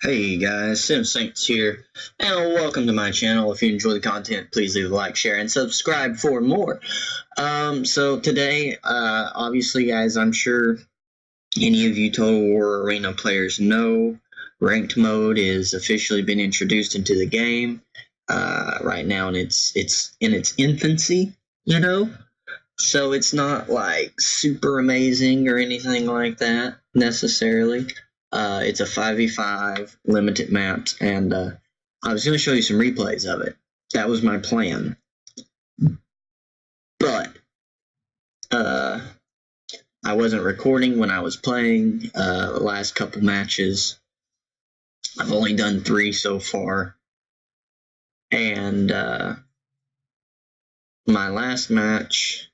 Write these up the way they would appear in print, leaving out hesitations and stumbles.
Hey guys, Sim Saints here, and welcome to my channel. If you enjoy the content, please leave a like, share, and subscribe for more. So today, obviously guys, I'm sure any of you Total War Arena players know, ranked mode is officially been introduced into the game. Right now, and it's in its infancy, so it's not like super amazing or anything like that necessarily. It's a 5v5 limited maps, and I was going to show you some replays of it. That was my plan. But I wasn't recording when I was playing the last couple matches. I've only done 3 so far. And my last match,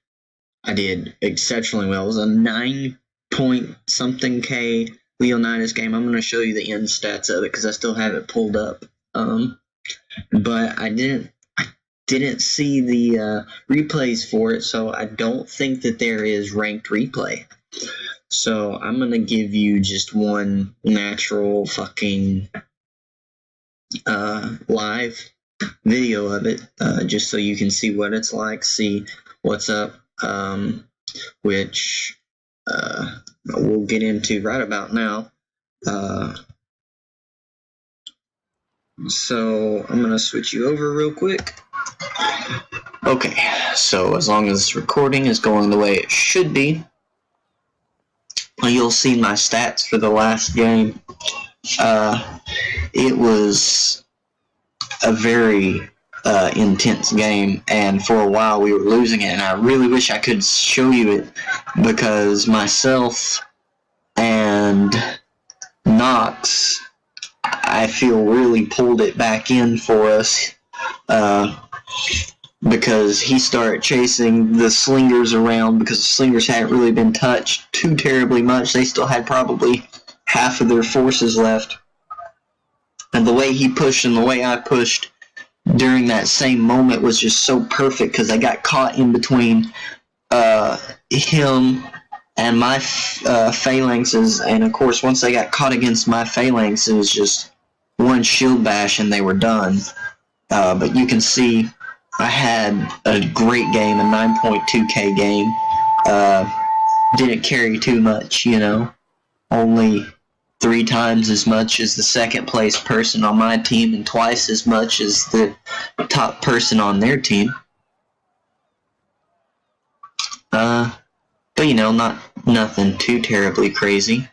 I did exceptionally well. It was a 9-point-something K Leonidas game. I'm going to show you the end stats of it because I still have it pulled up. But I didn't see the replays for it, so I don't think that there is ranked replay. So I'm going to give you just one natural fucking live video of it, just so you can see what it's like, see what's up, which we'll get into right about now. So I'm gonna switch you over real quick. Okay, so as long as this recording is going the way it should be, you'll see my stats for the last game. It was a very intense game, and for a while we were losing it, and I really wish I could show you it because myself and Knox, I feel, really pulled it back in for us because he started chasing the slingers around because the slingers hadn't really been touched too terribly much. They still had probably half of their forces left. And the way he pushed and the way I pushed during that same moment was just so perfect because I got caught in between him and my phalanxes, and of course once they got caught against my phalanx, it was just one shield bash and they were done. But you can see I had a great game, a 9.2k game. Didn't carry too much, only 3 times as much as the second place person on my team and twice as much as the top person on their team. But nothing too terribly crazy.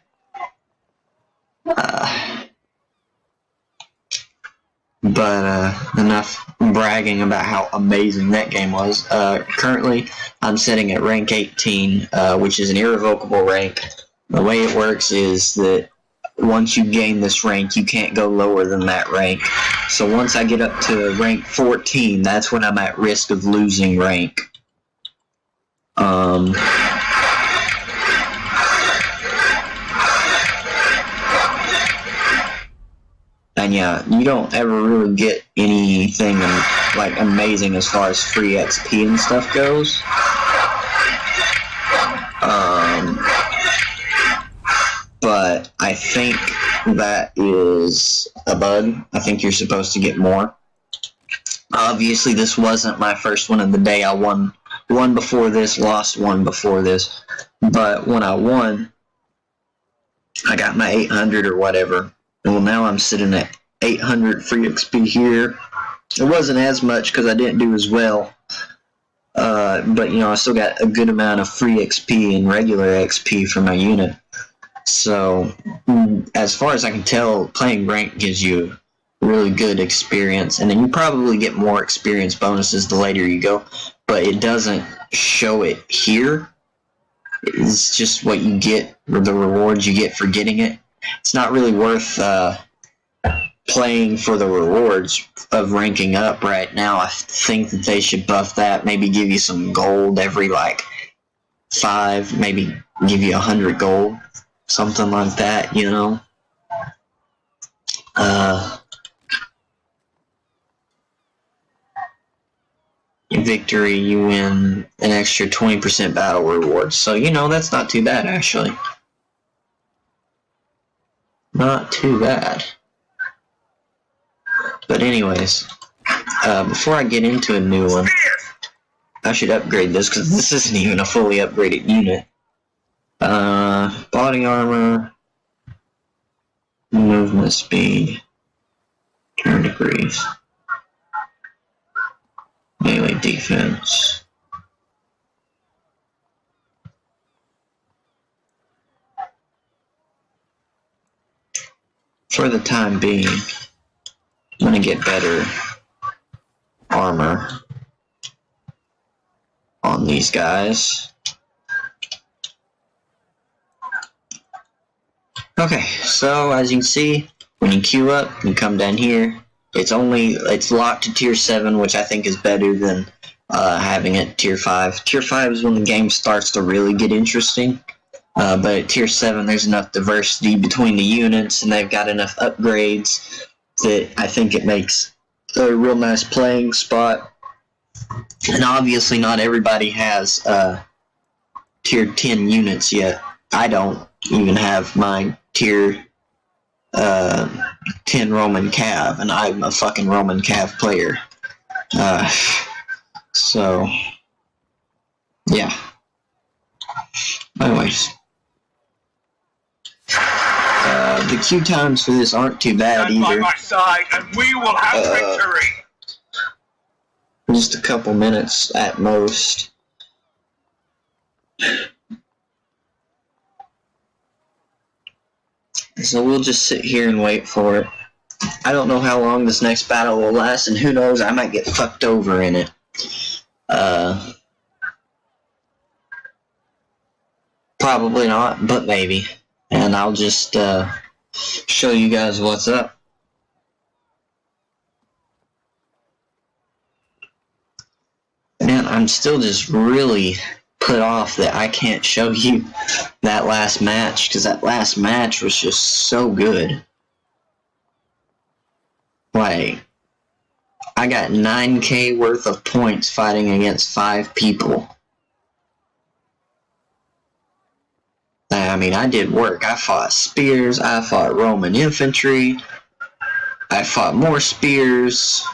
But enough bragging about how amazing that game was. Currently, I'm sitting at rank 18, which is an irrevocable rank. The way it works is that once you gain this rank, you can't go lower than that rank. So once I get up to rank 14, that's when I'm at risk of losing rank. And yeah, you don't ever really get anything like amazing as far as free XP and stuff goes. But I think that is a bug. I think you're supposed to get more. Obviously, this wasn't my first one of the day. I won one before this, lost one before this. But when I won, I got my 800 or whatever. Well, now I'm sitting at 800 free XP here. It wasn't as much because I didn't do as well. But, I still got a good amount of free XP and regular XP for my unit. So, as far as I can tell, playing rank gives you really good experience. And then you probably get more experience bonuses the later you go. But it doesn't show it here. It's just what you get, or the rewards you get for getting it. It's not really worth playing for the rewards of ranking up right now. I think that they should buff that, maybe give you some gold every 5, maybe give you 100 gold, something like that, In victory, you win an extra 20% battle rewards. So, that's not too bad, actually. Not too bad. But anyways, before I get into a new one, I should upgrade this because this isn't even a fully upgraded unit. Body armor, movement speed, turn degrees, melee defense. For the time being, I'm gonna get better armor on these guys. Okay, so as you can see, when you queue up, you come down here. It's locked to tier 7, which I think is better than having it tier 5. Tier 5 is when the game starts to really get interesting. But at tier 7, there's enough diversity between the units, and they've got enough upgrades that I think it makes a real nice playing spot. And obviously not everybody has tier 10 units yet. I don't even have my tier 10 Roman Cav, and I'm a fucking Roman Cav player. So, yeah. Anyways. The queue times for this aren't too bad either. Stand by my side and we will have victory! Just a couple minutes at most. So we'll just sit here and wait for it. I don't know how long this next battle will last, and who knows, I might get fucked over in it. Probably not, but maybe. And I'll just show you guys what's up. Man, I'm still just really put off that I can't show you that last match, because that last match was just so good. Like, I got 9k worth of points fighting against 5 people. I mean, I did work. I fought spears, I fought Roman infantry, I fought more spears,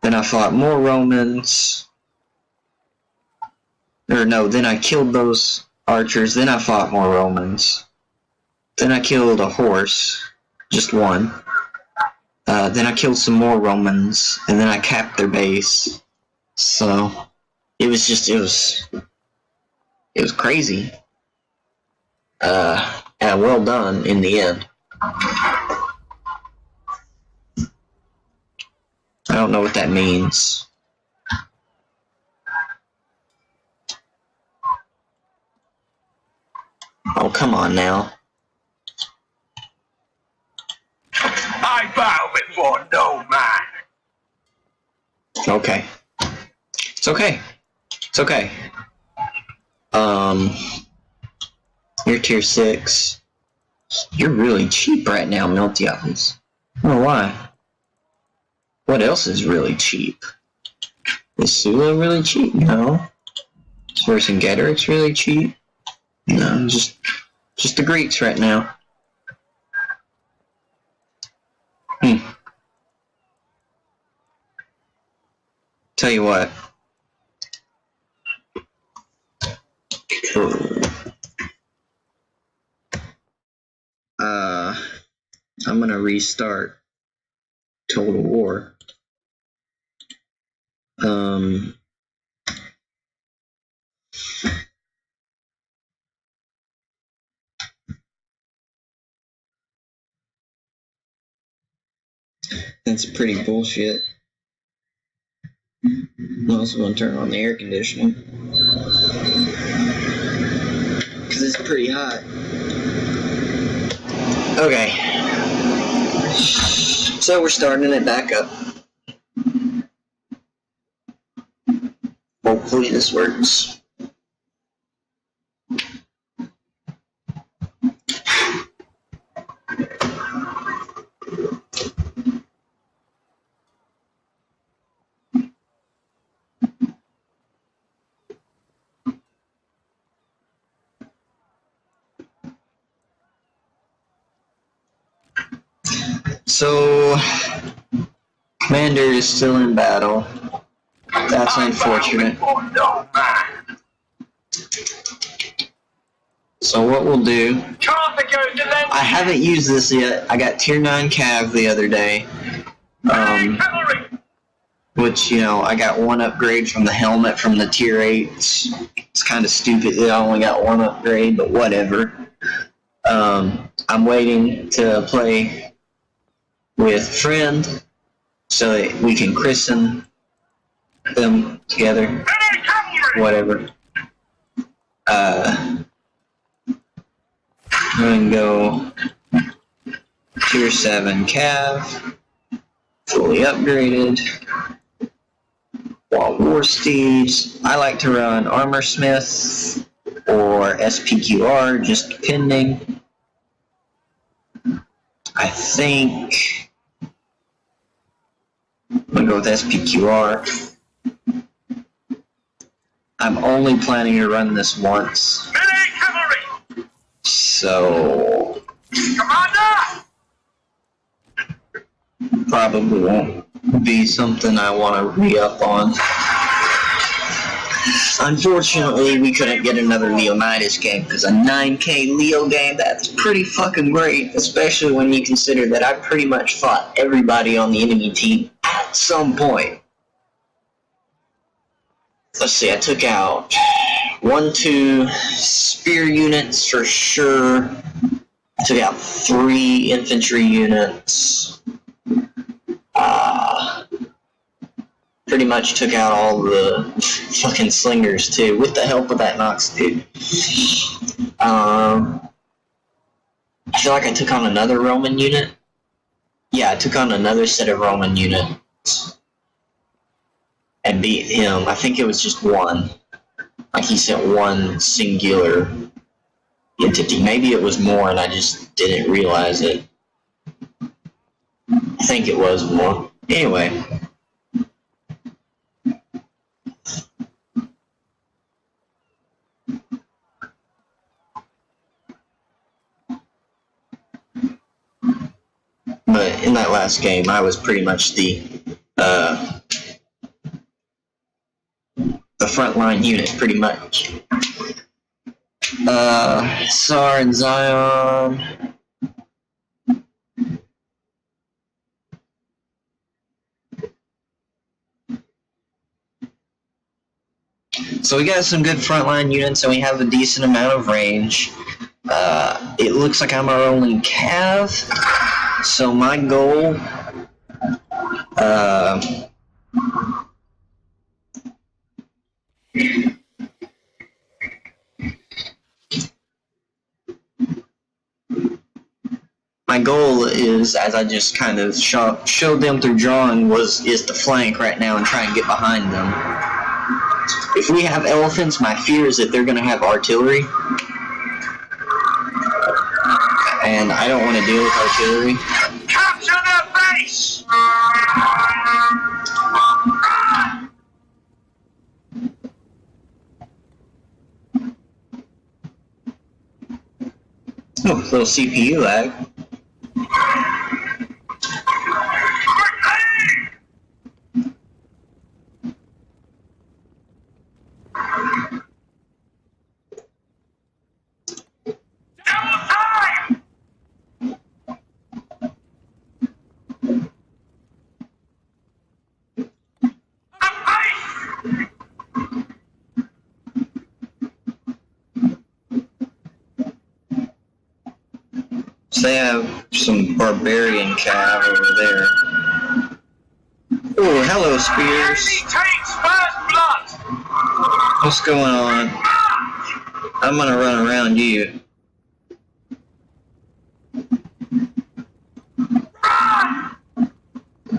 then I fought more Romans. Or no, then I killed those archers, then I fought more Romans. Then I killed a horse, just one. Then I killed some more Romans, and then I capped their base. So, it was crazy. And well done in the end. I don't know what that means. Oh, come on now. I bow before no man. Okay. It's okay. It's okay. You're tier 6. You're really cheap right now, Miltiades. I don't know why. What else is really cheap? Is Sula really cheap? No. Is Vercingetorix really cheap? No, just the Greeks right now. Tell you what. I'm gonna restart Total War. That's pretty bullshit. I'm also gonna turn on the air conditioning, because it's pretty hot. Okay. So we're starting it back up. Hopefully this works. So, Commander is still in battle. That's unfortunate. So what we'll do, I haven't used this yet. I got tier 9 Cav the other day. Which, you know, I got one upgrade from the helmet from the tier 8. It's kind of stupid that I only got one upgrade, but whatever. I'm waiting to play with Friend so that we can christen them together. Whatever. I'm going to go tier 7 Cav, fully upgraded. While War Steeds, I like to run Armor Smith or SPQR, just depending. I think I'm going to go with SPQR. I'm only planning to run this once. So, probably won't be something I want to re-up on. Unfortunately, we couldn't get another Leonidas game, because a 9K Leo game, that's pretty fucking great, especially when you consider that I pretty much fought everybody on the enemy team at some point. Let's see, I took out 2 spear units for sure. I took out 3 infantry units. Pretty much took out all the fucking slingers too, with the help of that Nox dude. I feel like I took on another Roman unit. Yeah, I took on another set of Roman units and beat him. I think it was just one. Like he sent one singular entity. Maybe it was more and I just didn't realize it. I think it was more. Anyway. But in that last game, I was pretty much the frontline unit, pretty much. Sar and Zion. So we got some good frontline units, and we have a decent amount of range. It looks like I'm our only Cav. So my goal, is, as I just kind of showed them through drawing, is to flank right now and try and get behind them. If we have elephants, my fear is that they're going to have artillery. And I don't want to deal with artillery. Capture their base! Oh, little CPU lag. They have some barbarian cav over there. Oh, hello, Spears. What's going on? I'm gonna run around you.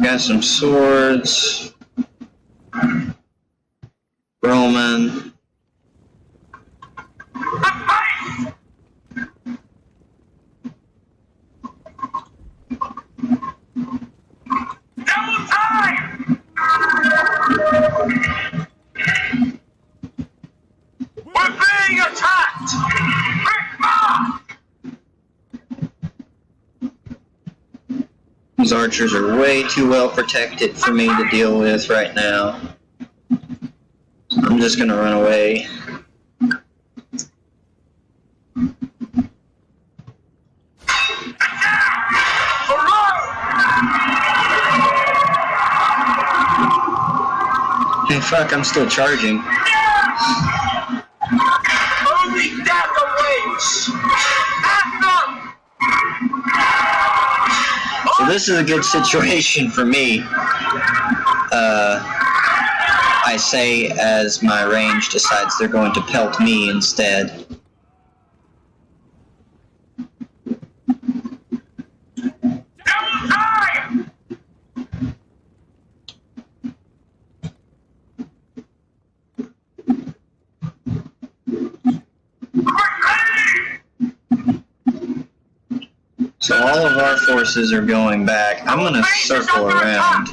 Got some swords. Roman. These archers are way too well protected for me to deal with right now. I'm just gonna run away. Hey, fuck, I'm still charging. Only death awaits. So this is a good situation for me. I say as my range decides they're going to pelt me instead. So all of our forces are going back. I'm gonna circle around.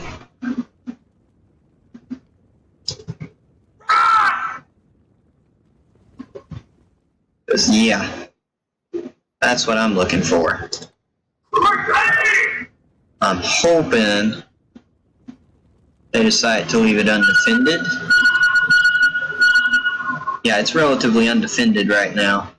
Yeah, that's what I'm looking for. I'm hoping they decide to leave it undefended. Yeah, it's relatively undefended right now.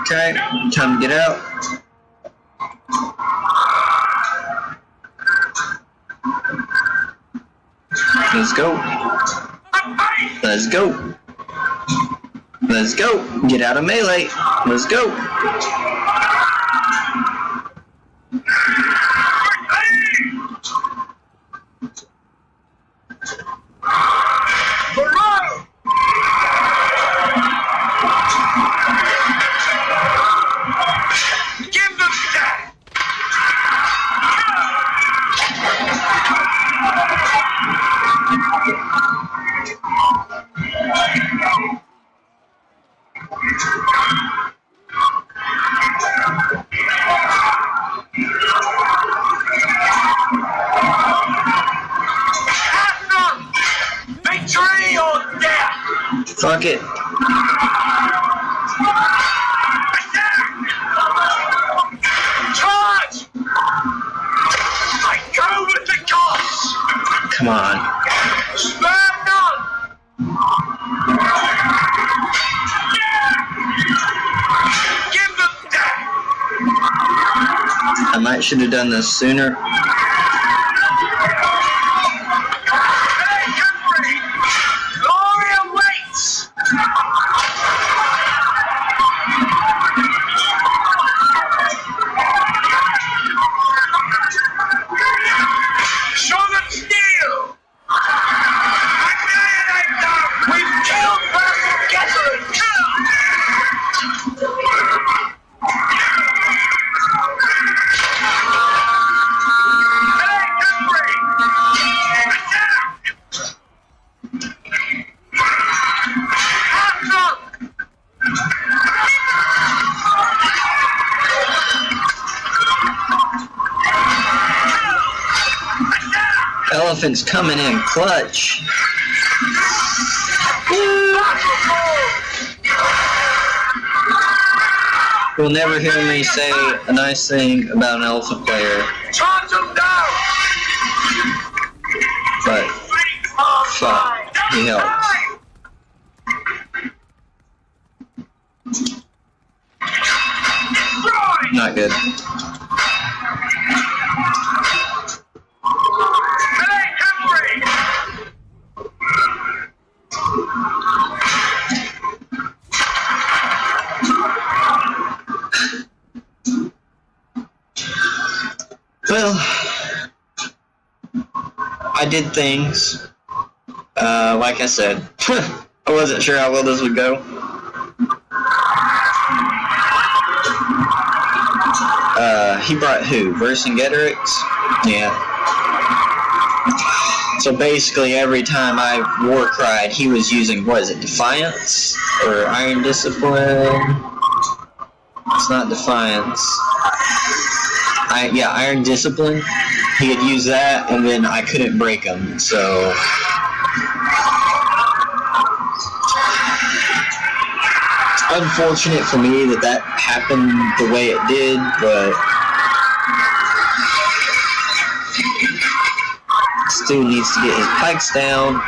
Okay, time to get out. Let's go. Let's go. Let's go. Get out of melee. Let's go. Victory or death! Fuck it. Charge! I go with the gods! Come on. Spare none! Give them death! I might should have done this sooner. Elephant's coming in clutch. You'll never hear me say a nice thing about an elephant player. But fuck, he helps. Not good. Well, I did things. Like I said, I wasn't sure how well this would go. He brought who? Vercingetorix? Yeah. So basically, every time I war cried, he was using, what is it, Defiance? Or Iron Discipline? It's not Defiance. Yeah, Iron Discipline. He had used that, and then I couldn't break him, so... Unfortunate for me that happened the way it did, but... Stu needs to get his pikes down.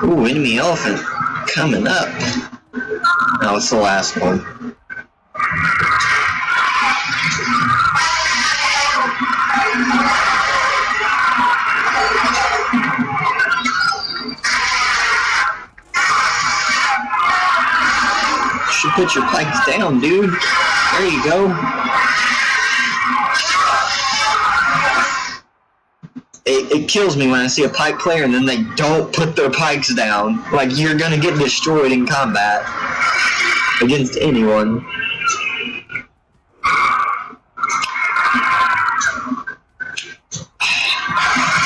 Ooh, enemy elephant coming up. Now it's the last one. Should put your pikes down, dude. There you go. It kills me when I see a pike player and then they don't put their pikes down. Like, you're gonna get destroyed in combat against anyone.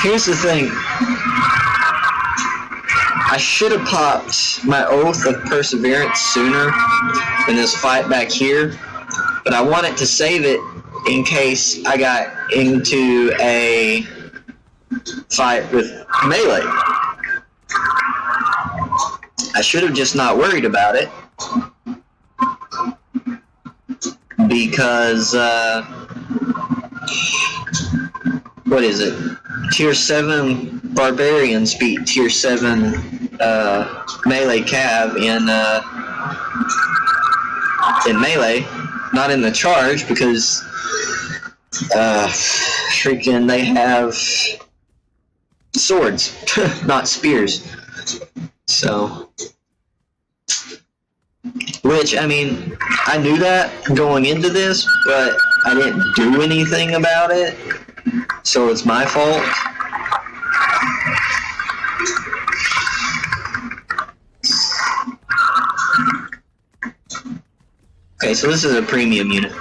Here's the thing. I should have popped my Oath of Perseverance sooner than this fight back here, but I wanted to save it in case I got into a fight with melee. I should have just not worried about it, because, what is it? Tier 7 barbarians beat Tier 7 melee cav in melee, not in the charge, because freaking they have swords, not spears. So, which, I mean, I knew that going into this, but I didn't do anything about it, so it's my fault. Okay, so this is a premium unit.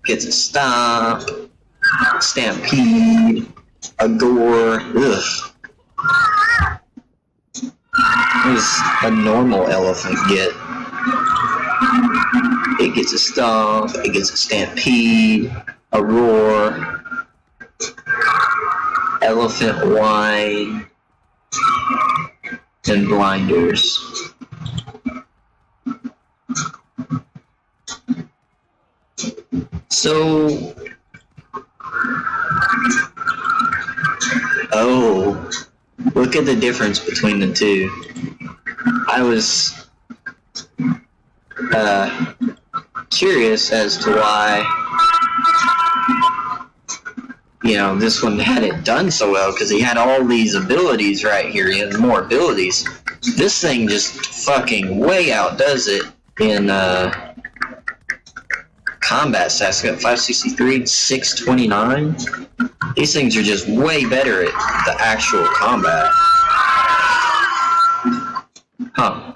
Gets a stomp, stampede, a gore. Ugh. What does a normal elephant get? It gets a stomp, it gets a stampede, a roar, elephant wine, and blinders. So, oh, look at the difference between the two. I was curious as to why, you know, this one had it done so well, because he had all these abilities right here. He has more abilities. This thing just fucking way outdoes it in combat stats. Got 563, 629. These things are just way better at the actual combat. Huh.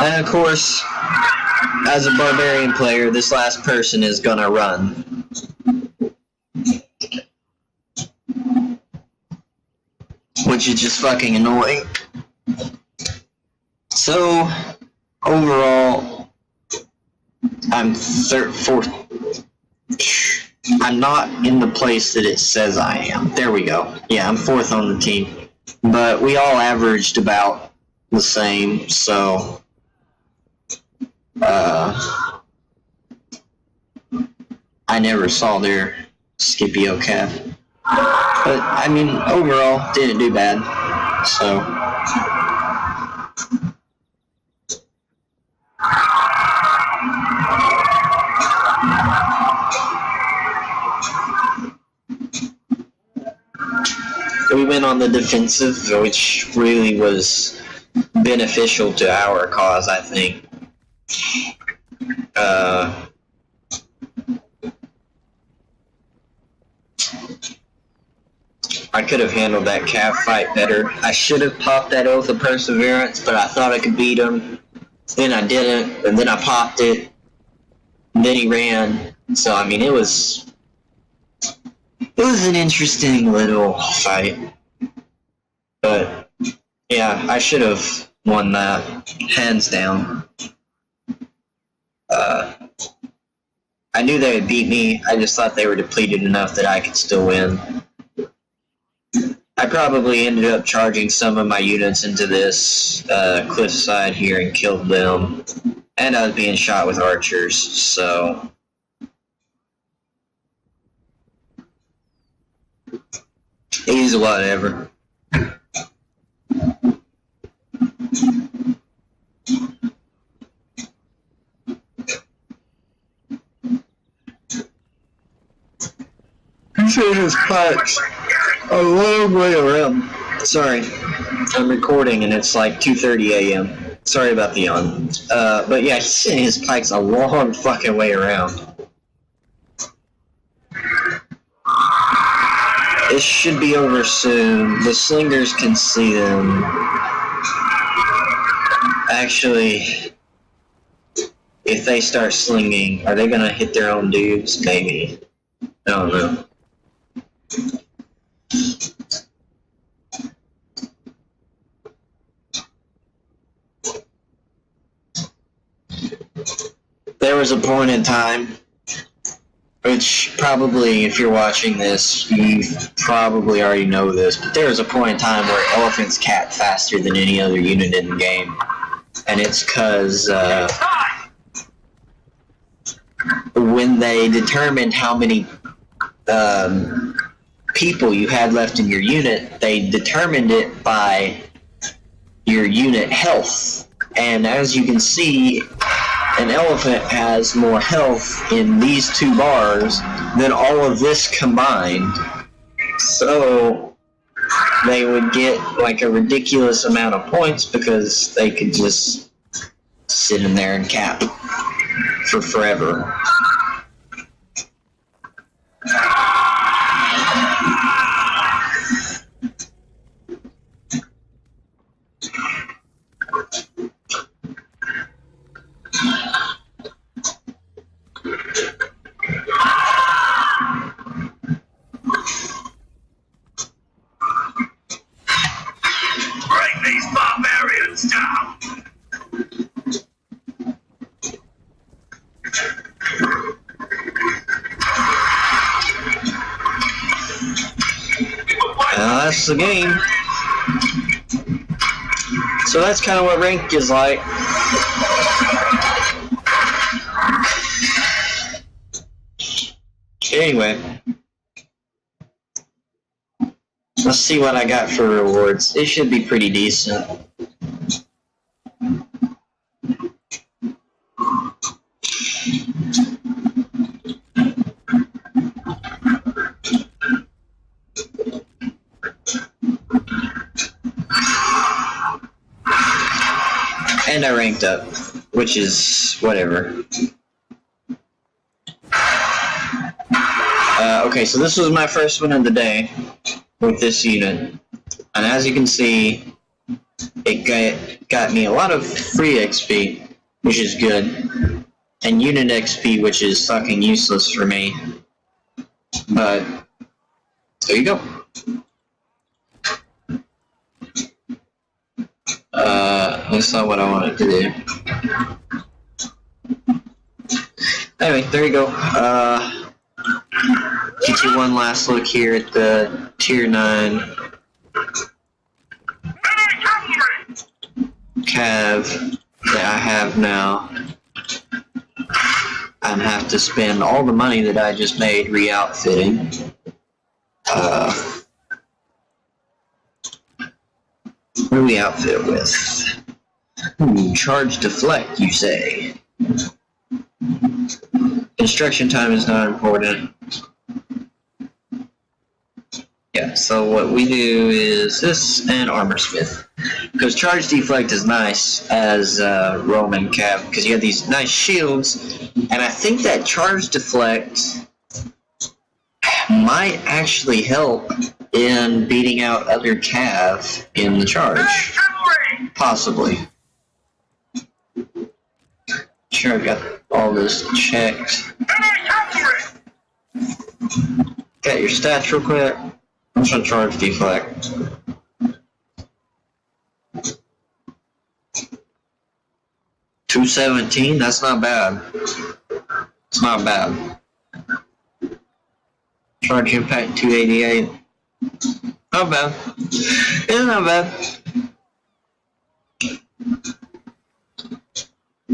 And of course, as a barbarian player, this last person is gonna run. Which is just fucking annoying. So, overall, I'm fourth. I'm not in the place that it says I am. There we go. Yeah, I'm fourth on the team. But we all averaged about the same, so... I never saw their Scipio cap. But, I mean, overall, didn't do bad. So... we went on the defensive, which really was beneficial to our cause, I think. I could have handled that Cav fight better. I should have popped that Oath of Perseverance, but I thought I could beat him. Then I didn't, and then I popped it. And then he ran. So, I mean, it was an interesting little fight. But, yeah, I should have won that, hands down. I knew they would beat me. I just thought they were depleted enough that I could still win. I probably ended up charging some of my units into this cliffside here and killed them. And I was being shot with archers, so... Easy, whatever. He said his pipes a long way around. Sorry, I'm recording and it's like 2:30 a.m. Sorry about the yawn. But yeah, he's sent his pikes a long fucking way around. This should be over soon. The slingers can see them. Actually, if they start slinging, are they gonna hit their own dudes? Maybe. I don't know. There was a point in time, which probably, if you're watching this, you probably already know this, but there was a point in time where elephants cat faster than any other unit in the game. And it's because, when they determined how many people you had left in your unit, they determined it by your unit health. And as you can see, an elephant has more health in these two bars than all of this combined. So they would get like a ridiculous amount of points because they could just sit in there and cap for forever. Bring these barbarians down! That's the game. So that's kind of what rank is like. Anyway, let's see what I got for rewards. It should be pretty decent. And I ranked up, which is whatever. Okay, so this was my first one of the day with this unit. And as you can see, it got me a lot of free XP, which is good. And unit XP, which is fucking useless for me. But, there you go. That's not what I wanted to do. Anyway, there you go. Get you one last look here at the Tier 9 Cav that I have now. And have to spend all the money that I just made re-outfitting. What do we outfit with? Charge deflect, you say? Construction time is not important. Yeah. so what we do is this and Armor Smith. Because Charge Deflect is nice as Roman Cav, because you have these nice shields, and I think that Charge Deflect might actually help in beating out other Cav in the charge. Possibly. Sure, I've got all this checked. Got your stats real quick. I'm just gonna Charge Deflect. $217, that's not bad. It's not bad. Charge Impact 288. Not bad. It's not bad.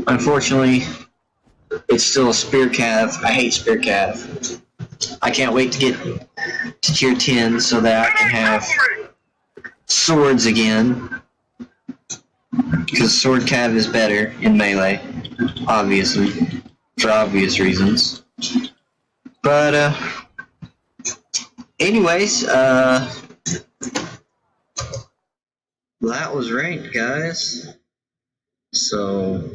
Unfortunately, it's still a Spear Cav. I hate Spear Cav. I can't wait to get to tier 10 so that I can have swords again. Because Sword Cav is better in melee, obviously, for obvious reasons. But, anyways, that was ranked, guys. So,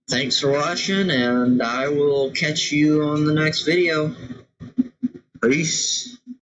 thanks for watching, and I will catch you on the next video. Peace.